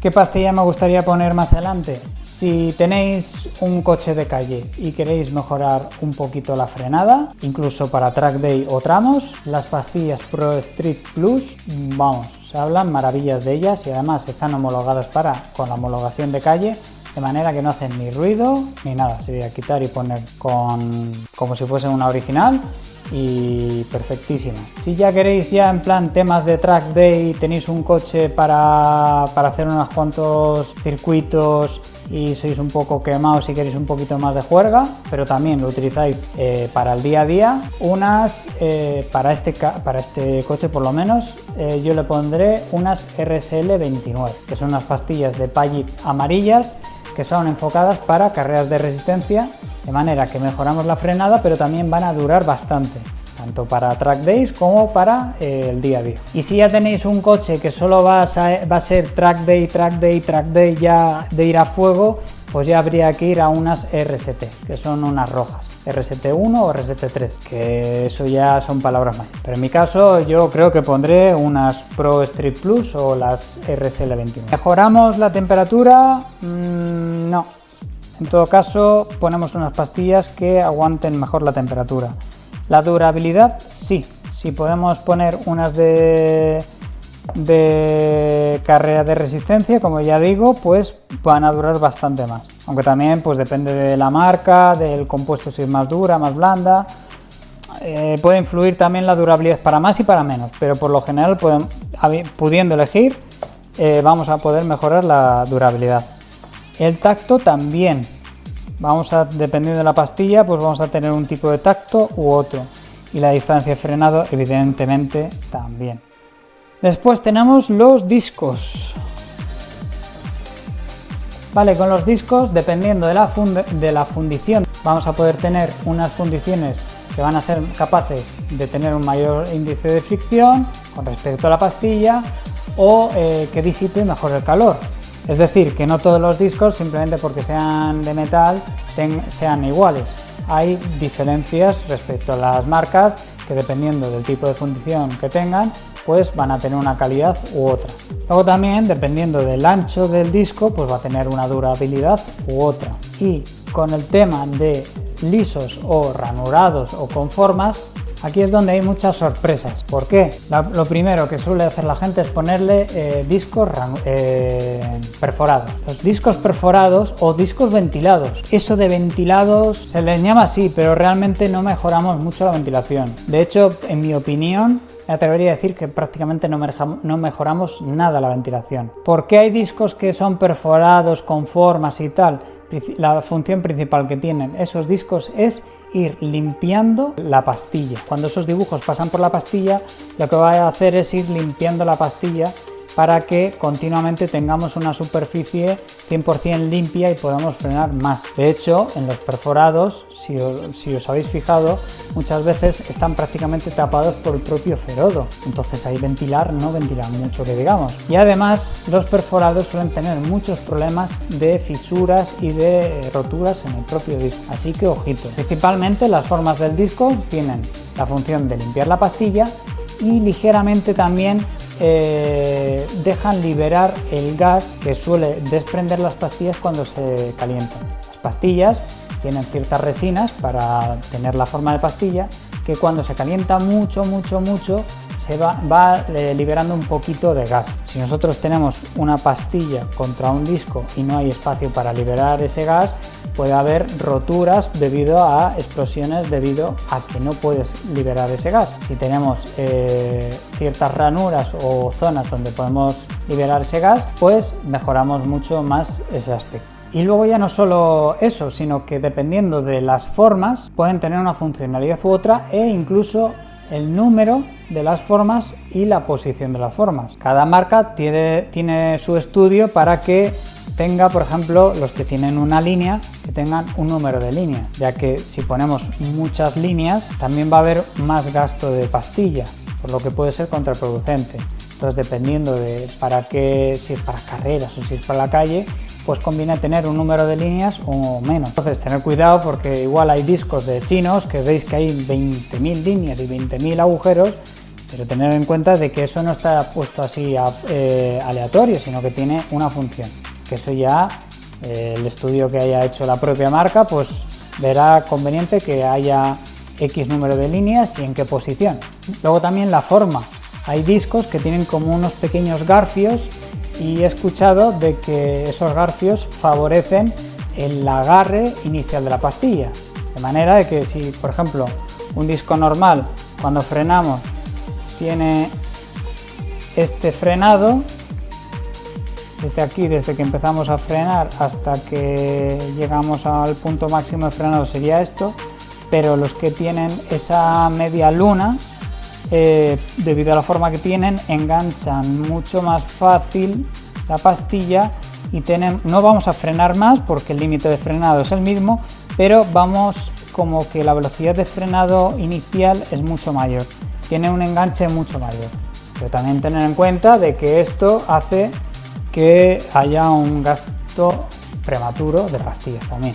¿Qué pastilla me gustaría poner más adelante? Si tenéis un coche de calle y queréis mejorar un poquito la frenada, incluso para track day o tramos, las pastillas Pro Street Plus, vamos, se hablan maravillas de ellas y además están homologadas con la homologación de calle, de manera que no hacen ni ruido ni nada. Sería quitar y poner como si fuese una original y perfectísima. Si ya queréis en plan temas de track day, tenéis un coche para hacer unos cuantos circuitos y sois un poco quemados y queréis un poquito más de juerga, pero también lo utilizáis para el día a día, para este coche por lo menos, yo le pondré unas RSL 29, que son unas pastillas de Pagid amarillas que son enfocadas para carreras de resistencia, de manera que mejoramos la frenada, pero también van a durar bastante, tanto para track days como para el día a día. Y si ya tenéis un coche que solo va a ser track day ya de ir a fuego, pues ya habría que ir a unas RST, que son unas rojas, RST1 o RST3, que eso ya son palabras mayores. Pero en mi caso yo creo que pondré unas Pro Street Plus o las RSL 21. ¿Mejoramos la temperatura? No. En todo caso, ponemos unas pastillas que aguanten mejor la temperatura. La durabilidad, sí. Si podemos poner unas de carrera de resistencia, como ya digo, pues van a durar bastante más. Aunque también pues depende de la marca, del compuesto, si es más dura, más blanda. Puede influir también la durabilidad para más y para menos, pero por lo general, pudiendo elegir, vamos a poder mejorar la durabilidad. El tacto también. Dependiendo de la pastilla, pues vamos a tener un tipo de tacto u otro. Y la distancia de frenado, evidentemente, también. Después tenemos los discos. Vale, con los discos, dependiendo de la fundición, vamos a poder tener unas fundiciones que van a ser capaces de tener un mayor índice de fricción con respecto a la pastilla o que disipe mejor el calor. Es decir, que no todos los discos, simplemente porque sean de metal, sean iguales. Hay diferencias respecto a las marcas que, dependiendo del tipo de fundición que tengan, pues van a tener una calidad u otra. Luego también, dependiendo del ancho del disco, pues va a tener una durabilidad u otra. Y con el tema de lisos o ranurados o con formas, aquí es donde hay muchas sorpresas. ¿Por qué? Lo primero que suele hacer la gente es ponerle discos perforados. Los discos perforados o discos ventilados. Eso de ventilados se les llama así, pero realmente no mejoramos mucho la ventilación. De hecho, en mi opinión, me atrevería a decir que prácticamente no mejoramos nada la ventilación. ¿Por qué hay discos que son perforados con formas y tal? La función principal que tienen esos discos es ir limpiando la pastilla. Cuando esos dibujos pasan por la pastilla, lo que va a hacer es ir limpiando la pastilla para que continuamente tengamos una superficie 100% limpia y podamos frenar más. De hecho, en los perforados, si os habéis fijado, muchas veces están prácticamente tapados por el propio ferodo, entonces ahí ventilar no ventila mucho que digamos. Y además los perforados suelen tener muchos problemas de fisuras y de roturas en el propio disco, así que ojito. Principalmente las formas del disco tienen la función de limpiar la pastilla y ligeramente también dejan liberar el gas que suele desprender las pastillas cuando se calientan. Las pastillas tienen ciertas resinas para tener la forma de pastilla que cuando se calienta mucho se va liberando un poquito de gas. Si nosotros tenemos una pastilla contra un disco y no hay espacio para liberar ese gas, puede haber roturas debido a explosiones, debido a que no puedes liberar ese gas. Si tenemos ciertas ranuras o zonas donde podemos liberar ese gas, pues mejoramos mucho más ese aspecto. Y luego ya no solo eso, sino que dependiendo de las formas pueden tener una funcionalidad u otra e incluso el número de las formas y la posición de las formas. Cada marca tiene su estudio para que tenga, por ejemplo, los que tienen una línea, que tengan un número de línea, ya que si ponemos muchas líneas también va a haber más gasto de pastilla, por lo que puede ser contraproducente. Entonces, dependiendo de para qué, si es para carreras o si es para la calle, pues conviene tener un número de líneas o menos. Entonces, tener cuidado porque igual hay discos de chinos que veis que hay 20.000 líneas y 20.000 agujeros, pero tener en cuenta de que eso no está puesto así aleatorio, sino que tiene una función. Que eso ya el estudio que haya hecho la propia marca pues verá conveniente que haya X número de líneas y en qué posición. Luego también la forma. Hay discos que tienen como unos pequeños garfios y he escuchado de que esos garfios favorecen el agarre inicial de la pastilla. De manera de que si, por ejemplo, un disco normal, cuando frenamos, tiene este frenado, desde aquí, desde que empezamos a frenar hasta que llegamos al punto máximo de frenado sería esto, pero los que tienen esa media luna, debido a la forma que tienen, enganchan mucho más fácil la pastilla y no vamos a frenar más porque el límite de frenado es el mismo, pero vamos como que la velocidad de frenado inicial es mucho mayor, tiene un enganche mucho mayor. Pero también tener en cuenta de que esto hace que haya un gasto prematuro de pastillas también.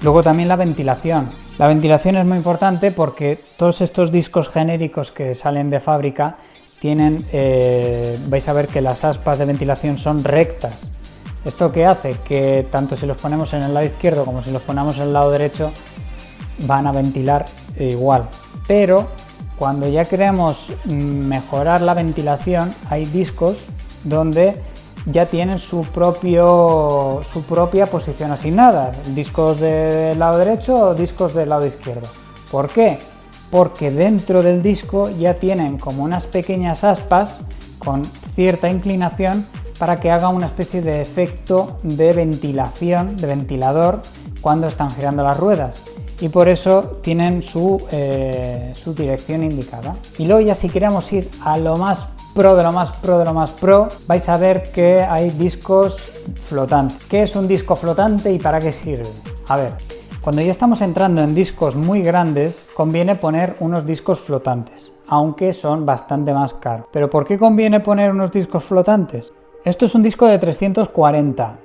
Luego también la ventilación. La ventilación es muy importante porque todos estos discos genéricos que salen de fábrica tienen, vais a ver que las aspas de ventilación son rectas. ¿Esto qué hace? Que tanto si los ponemos en el lado izquierdo como si los ponemos en el lado derecho van a ventilar igual. Pero cuando ya queremos mejorar la ventilación, hay discos donde ya tienen su propia posición asignada, discos del lado derecho o discos del lado izquierdo. ¿Por qué? Porque dentro del disco ya tienen como unas pequeñas aspas con cierta inclinación para que haga una especie de efecto de ventilación, de ventilador, cuando están girando las ruedas. Y por eso tienen su dirección indicada. Y luego ya si queremos ir a lo más pro de lo más pro de lo más pro, vais a ver que hay discos flotantes. ¿Qué es un disco flotante y para qué sirve? A ver, cuando ya estamos entrando en discos muy grandes, conviene poner unos discos flotantes, aunque son bastante más caros. ¿Pero por qué conviene poner unos discos flotantes? Esto es un disco de 340.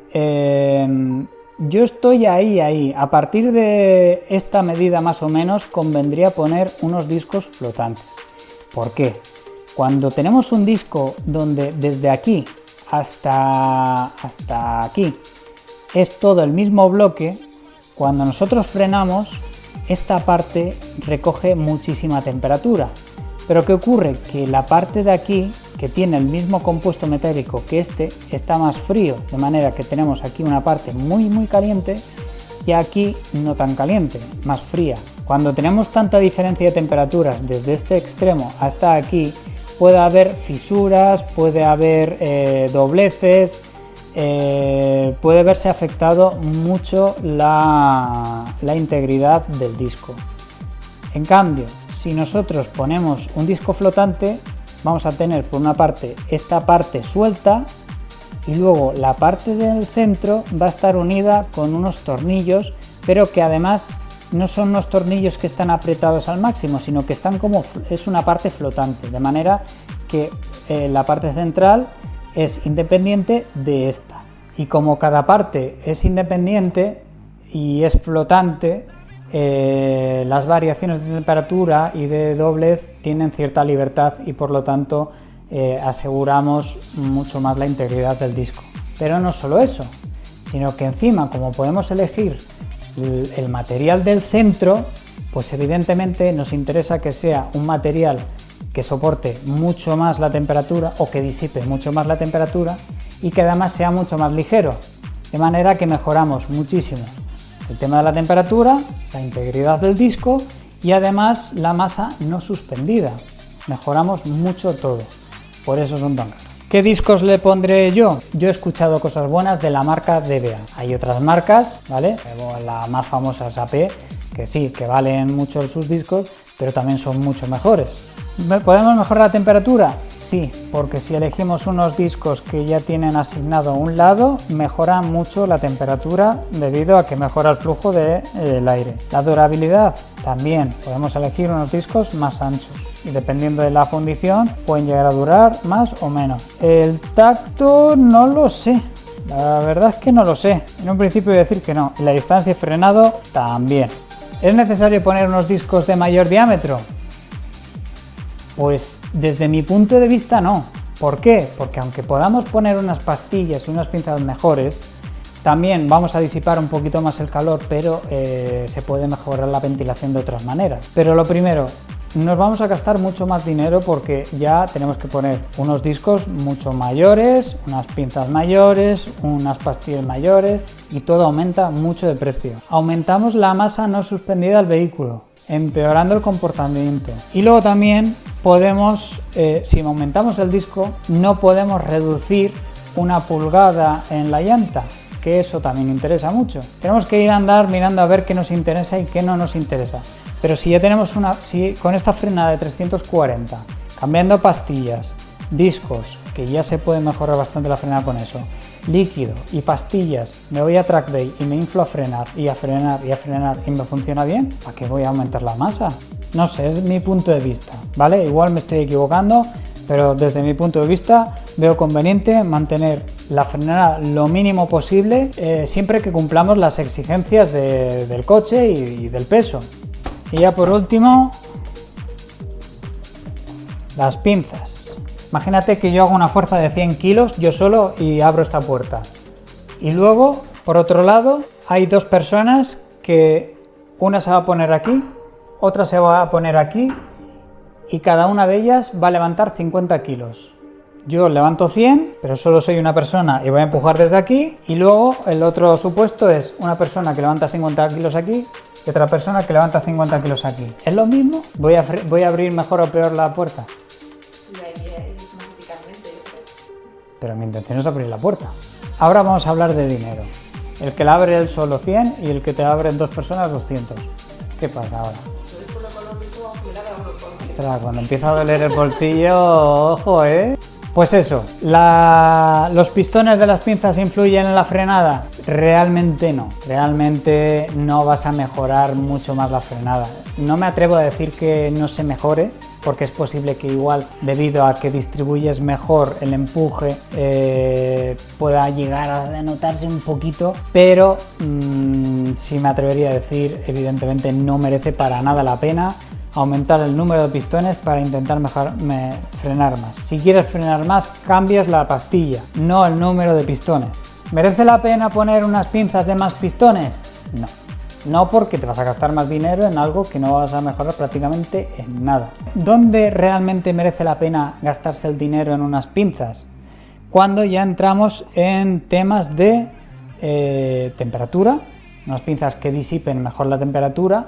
Yo estoy ahí. A partir de esta medida más o menos convendría poner unos discos flotantes. ¿Por qué? Cuando tenemos un disco donde desde aquí hasta aquí es todo el mismo bloque, cuando nosotros frenamos, esta parte recoge muchísima temperatura. Pero ¿qué ocurre? Que la parte de aquí, que tiene el mismo compuesto metálico que este, está más frío, de manera que tenemos aquí una parte muy caliente y aquí no tan caliente, más fría. Cuando tenemos tanta diferencia de temperaturas desde este extremo hasta aquí, puede haber fisuras, puede haber dobleces, puede verse afectado mucho la integridad del disco. En cambio, si nosotros ponemos un disco flotante, vamos a tener por una parte esta parte suelta y luego la parte del centro va a estar unida con unos tornillos, pero que además no son unos tornillos que están apretados al máximo, sino que están como, es una parte flotante, de manera que la parte central es independiente de esta. Y como cada parte es independiente y es flotante, las variaciones de temperatura y de doblez tienen cierta libertad y por lo tanto aseguramos mucho más la integridad del disco. Pero no solo eso, sino que encima, como podemos elegir el material del centro, pues evidentemente nos interesa que sea un material que soporte mucho más la temperatura o que disipe mucho más la temperatura y que además sea mucho más ligero, de manera que mejoramos muchísimo el tema de la temperatura, la integridad del disco y además la masa no suspendida. Mejoramos mucho todo, por eso son tan caros. ¿Qué discos le pondré yo? Yo he escuchado cosas buenas de la marca DBA. Hay otras marcas, ¿vale? La más famosa es AP, que sí, que valen mucho sus discos, pero también son mucho mejores. ¿Podemos mejorar la temperatura? Sí, porque si elegimos unos discos que ya tienen asignado un lado, mejora mucho la temperatura debido a que mejora el flujo del aire. La durabilidad también, podemos elegir unos discos más anchos y dependiendo de la fundición pueden llegar a durar más o menos. El tacto no lo sé, la verdad es que no lo sé. En un principio voy a decir que no. La distancia y frenado también. ¿Es necesario poner unos discos de mayor diámetro? Pues desde mi punto de vista no. ¿Por qué? Porque aunque podamos poner unas pastillas y unas pinzas mejores, también vamos a disipar un poquito más el calor, pero se puede mejorar la ventilación de otras maneras. Pero lo primero, nos vamos a gastar mucho más dinero porque ya tenemos que poner unos discos mucho mayores, unas pinzas mayores, unas pastillas mayores y todo aumenta mucho de precio. Aumentamos la masa no suspendida del vehículo, empeorando el comportamiento. Y luego también podemos, si aumentamos el disco, no podemos reducir 1 pulgada en la llanta, que eso también interesa mucho. Tenemos que ir a andar mirando a ver qué nos interesa y qué no nos interesa. Pero si ya tenemos con esta frenada de 340, cambiando pastillas, discos, que ya se puede mejorar bastante la frenada con eso, líquido y pastillas, me voy a track day y me inflo a frenar y a frenar y a frenar y me funciona bien, ¿para qué voy a aumentar la masa? No sé, es mi punto de vista, ¿vale? Igual me estoy equivocando, pero desde mi punto de vista veo conveniente mantener la frenada lo mínimo posible siempre que cumplamos las exigencias del coche y del peso. Y ya por último, las pinzas. Imagínate que yo hago una fuerza de 100 kilos yo solo y abro esta puerta. Y luego, por otro lado, hay dos personas que una se va a poner aquí, otra se va a poner aquí y cada una de ellas va a levantar 50 kilos. Yo levanto 100, pero solo soy una persona y voy a empujar desde aquí. Y luego el otro supuesto es una persona que levanta 50 kilos aquí y otra persona que levanta 50 kilos aquí. ¿Es lo mismo? ¿Voy a abrir mejor o peor la puerta? Pero mi intención es abrir la puerta. Ahora vamos a hablar de dinero. El que la abre él solo 100 y el que te abren dos personas 200. ¿Qué pasa ahora? Ostras, cuando empieza a doler el bolsillo, ojo, ¿eh? Pues eso, ¿los pistones de las pinzas influyen en la frenada? Realmente no vas a mejorar mucho más la frenada. No me atrevo a decir que no se mejore, porque es posible que igual, debido a que distribuyes mejor el empuje, pueda llegar a notarse un poquito, pero sí me atrevería a decir, evidentemente no merece para nada la pena aumentar el número de pistones para intentar frenar más. Si quieres frenar más, cambias la pastilla, no el número de pistones. ¿Merece la pena poner unas pinzas de más pistones? No. No, porque te vas a gastar más dinero en algo que no vas a mejorar prácticamente en nada. ¿Dónde realmente merece la pena gastarse el dinero en unas pinzas? Cuando ya entramos en temas de temperatura, unas pinzas que disipen mejor la temperatura,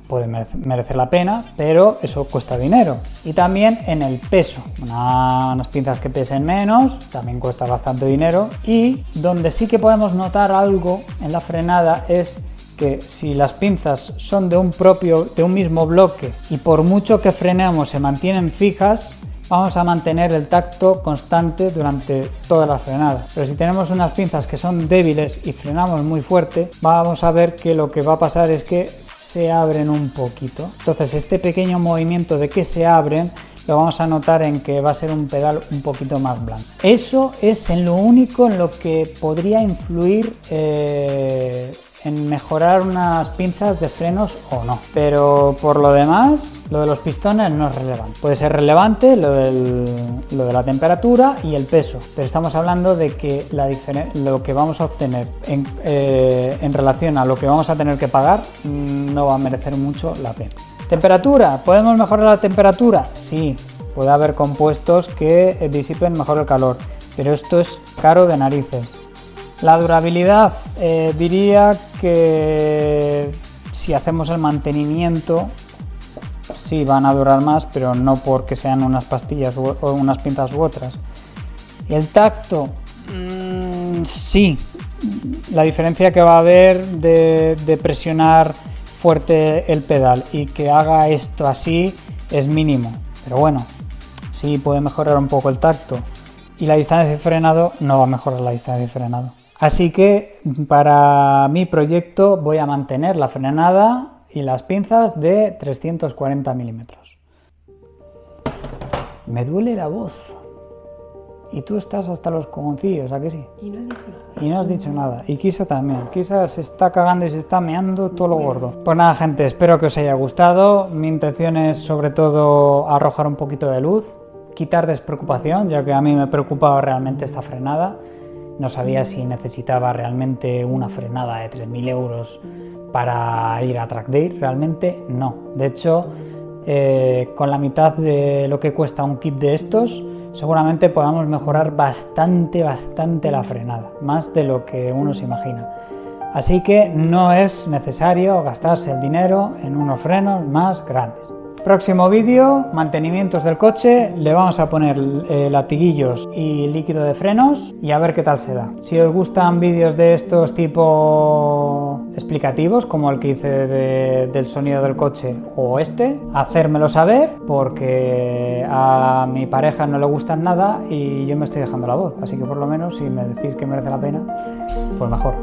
puede merecer la pena, pero eso cuesta dinero. Y también en el peso, unas pinzas que pesen menos, también cuesta bastante dinero. Y donde sí que podemos notar algo en la frenada es que si las pinzas son de un mismo bloque y por mucho que frenemos se mantienen fijas, vamos a mantener el tacto constante durante toda la frenada. Pero si tenemos unas pinzas que son débiles y frenamos muy fuerte, vamos a ver que lo que va a pasar es que se abren un poquito. Entonces este pequeño movimiento de que se abren lo vamos a notar en que va a ser un pedal un poquito más blando. Eso es en lo único en lo que podría influir en mejorar unas pinzas de frenos o no. Pero por lo demás, lo de los pistones no es relevante. Puede ser relevante lo de la temperatura y el peso, pero estamos hablando de que lo que vamos a obtener en relación a lo que vamos a tener que pagar no va a merecer mucho la pena. ¿Temperatura? ¿Podemos mejorar la temperatura? Sí, puede haber compuestos que disipen mejor el calor, pero esto es caro de narices. La durabilidad, diría que si hacemos el mantenimiento, sí van a durar más, pero no porque sean unas pastillas o unas pinzas u otras. El tacto, sí, la diferencia que va a haber de presionar fuerte el pedal y que haga esto así es mínimo, pero bueno, sí puede mejorar un poco el tacto. Y la distancia de frenado no va a mejorar la distancia de frenado. Así que para mi proyecto voy a mantener la frenada y las pinzas de 340 milímetros. Me duele la voz. Y tú estás hasta los cogoncillos, ¿a que sí? Y no he dicho nada. Y no has dicho nada. Y Kisa también. Kisa se está cagando y se está meando todo lo gordo. Pues nada, gente, espero que os haya gustado. Mi intención es sobre todo arrojar un poquito de luz, quitar despreocupación, ya que a mí me preocupaba realmente esta frenada. No sabía si necesitaba realmente una frenada de 3.000 euros para ir a track day. Realmente no. De hecho, con la mitad de lo que cuesta un kit de estos, seguramente podamos mejorar bastante la frenada, más de lo que uno se imagina. Así que no es necesario gastarse el dinero en unos frenos más grandes. Próximo vídeo, mantenimientos del coche, le vamos a poner latiguillos y líquido de frenos y a ver qué tal se da. Si os gustan vídeos de estos tipo explicativos, como el que hice del sonido del coche o hacérmelo saber, porque a mi pareja no le gustan nada y yo me estoy dejando la voz, así que por lo menos si me decís que merece la pena, pues mejor.